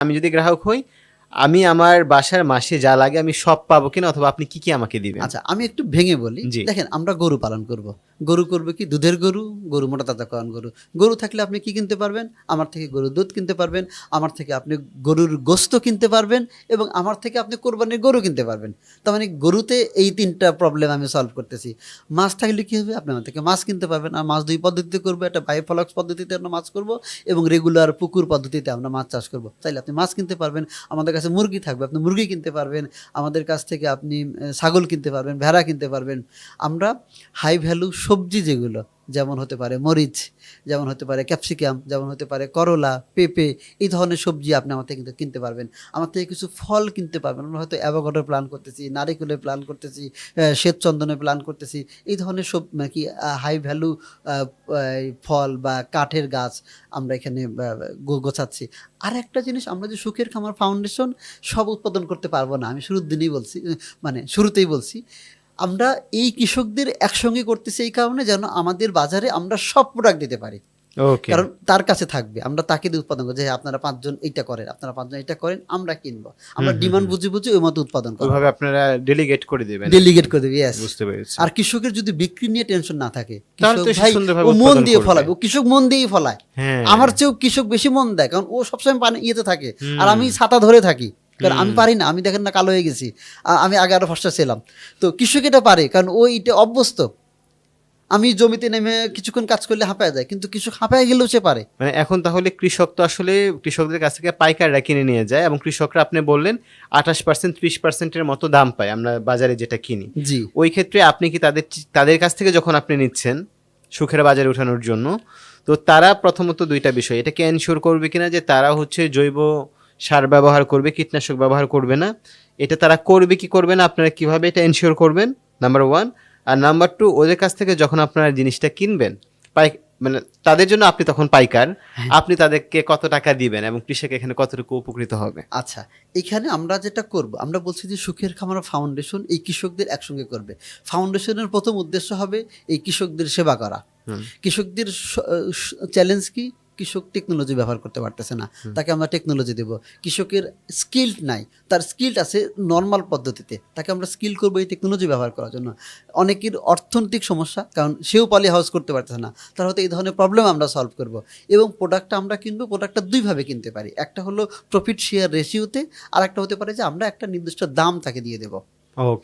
আমি যদি গ্রাহক হই, আমি আমার বাসার মাসে যা লাগে আমি সব পাবো কিনা, অথবা আপনি কি কি আমাকে দিবেন? আচ্ছা, আমি একটু ভেঙে বলি। জি। দেখেন, আমরা গরু পালন করব। গরু করবে কি? দুধের গরু, গরু মোটা তাজাকরণ গরু। গরু থাকলে আপনি কি কিনতে পারবেন? আমার থেকে গরুর দুধ কিনতে পারবেন, আমার থেকে আপনি গরুর গোশত কিনতে পারবেন এবং আমার থেকে আপনি কোরবানির গরু কিনতে পারবেন। তার মানে গরুতে এই ৩ টা প্রবলেম আমি সলভ করতেছি। মাছ থাকলে কি হবে? আপনি আমার থেকে মাছ কিনতে পারবেন। আর মাছ ২ পদ্ধতিতে করব। একটা বায়োফ্লক্স পদ্ধতিতে আমরা মাছ করব এবং রেগুলার পুকুর পদ্ধতিতে আমরা মাছ চাষ করব। চাইলে আপনি মাছ কিনতে পারবেন। আমাদের কাছে মুরগি থাকবে, আপনি মুরগি কিনতে পারবেন। আমাদের কাছ থেকে আপনি ছাগল কিনতে পারবেন, ভেড়া কিনতে পারবেন। আমরা হাই ভ্যালু সবজি যেগুলো, যেমন হতে পারে মরিচ, যেমন হতে পারে ক্যাপসিকাম, যেমন হতে পারে করলা, পেঁপে, এই ধরনের সবজি আপনি আমার থেকে কিন্তু কিনতে পারবেন। আমার থেকে কিছু ফল কিনতে পারবেন। আমরা হয়তো অ্যাভোকাডোর প্ল্যান করতেছি, নারিকেলের প্ল্যান করতেছি, শ্বেতচন্দনের প্ল্যান করতেছি। এই ধরনের সব কি হাই ভ্যালু ফল বা কাঠের গাছ আমরা এখানে গোছাচ্ছি। আর একটা জিনিস, আমরা যে সুখের খামার ফাউন্ডেশন সব উৎপাদন করতে পারবো না। আমি শুরুর দিনেই বলছি, মানে শুরুতেই বলছি, আমরা এই কৃষকদের একসঙ্গে করতেছি এই কারণে যেন আমাদের বাজারে আমরা সব প্রোডাক্ট দিতে পারি। ওকে। কারণ তার কাছে থাকবে, আমরা তাকে দিয়ে উৎপাদন করবো যে হ্যাঁ, আপনারা ৫ জন এইটা করেন, আপনারা ৫ জন এটা করেন, আমরা কিনবো। হুম আমরা হুম ডিমান্ড হুম। বুঝে বুঝে ওই মতো উৎপাদন ওইভাবে করাবো, আপনারা ডেলিগেট করে দিবেন আর ডেলিগেট কি। করে দেবে। ইয়েস। বুঝতে পেরেছি। আর কৃষকের যদি বিক্রি নিয়ে টেনশন না থাকে, তাহলে কৃষক তো সে ভাই সুন্দরভাবে ও মন উৎপাদন দিয়ে করবে। ফলাবে, ও কৃষক মন দিয়েই ফলায়। হ্যাঁ। আমার চেয়েও কৃষক বেশি মন দেয়, কারণ ও সবসময় পানি ইয়েতে থাকে আর হুম আমি ছাতা ধরে থাকি। কারণ আমি হুম। পারি না, আমি দেখেন না কালো হয়ে গেছি। আমি আগে আরো ফর্সা ছিলাম। তো কৃষক এটা পারে, কারণ ও এটা অভ্যস্ত। আমি জমিতে নেমে কিছুক্ষণ কাজ করলে হাঁপায় যায়, কিন্তু কৃষক হাঁপায় গেলেও সে পারে। মানে এখন তাহলে কৃষক তো আসলে কৃষকদের কাছ থেকে পাইকাররা কিনে নিয়ে যায়, এবং কৃষকরা আপনি বললেন 28% 30%-এর মতো দাম পায় আমরা বাজারে যেটা কিনি। জি। ওই ক্ষেত্রে আপনি কি তাদের কাছ থেকে যখন আপনি নিচ্ছেন সুখের বাজারে ওঠানোর জন্য, তো তারা প্রথমত দুইটা বিষয় এটাকে এনশিওর করবে কিনা যে তারা হচ্ছে জৈব সার ব্যবহার করবে, কীটনাশক ব্যবহার করবে না, এটা তারা করবে কি করবে না, আপনারা কিভাবে এটা এনশিওর করবেন, নাম্বার ওয়ান। আর নাম্বার টু, ওদের কাছ থেকে যখন আপনারা জিনিসটা কিনবেন, পাই মানে তাদের জন্য আপনি তখন পাইকার, আপনি তাদেরকে কত টাকা দিবেন এবং কৃষক এখানে কতটুকু উপকৃত হবে? আচ্ছা, এখানে আমরা যেটা করব, আমরা বলছি যে সুখের খামার ফাউন্ডেশন এই কৃষকদের একসঙ্গে করবে। ফাউন্ডেশনের প্রথম উদ্দেশ্য হবে এই কৃষকদের সেবা করা। হুম কৃষকদের চ্যালেঞ্জ কি? কৃষক টেকনোলজি ব্যবহার করতে পারতেছে না, হুম। তাকে আমরা টেকনোলজি দেব। কৃষকের স্কিল্ড নাই, তার স্কিল্ড আছে নর্মাল পদ্ধতিতে, তাকে আমরা স্কিল করবো এই টেকনোলজি ব্যবহার করার জন্য। অনেকের অর্থনৈতিক সমস্যা, কারণ সেও পলি হাউস করতে পারতেছে না, তার হয়তো এই ধরনের প্রবলেম আমরা সলভ করব। এবং প্রোডাক্টটা আমরা কিনবো, প্রোডাক্টটা দুইভাবে কিনতে পারি। একটা হলো প্রফিট শেয়ার রেশিওতে, আর একটা হতে পারে যে আমরা একটা নির্দিষ্ট দাম তাকে দিয়ে দেবো। ওকে।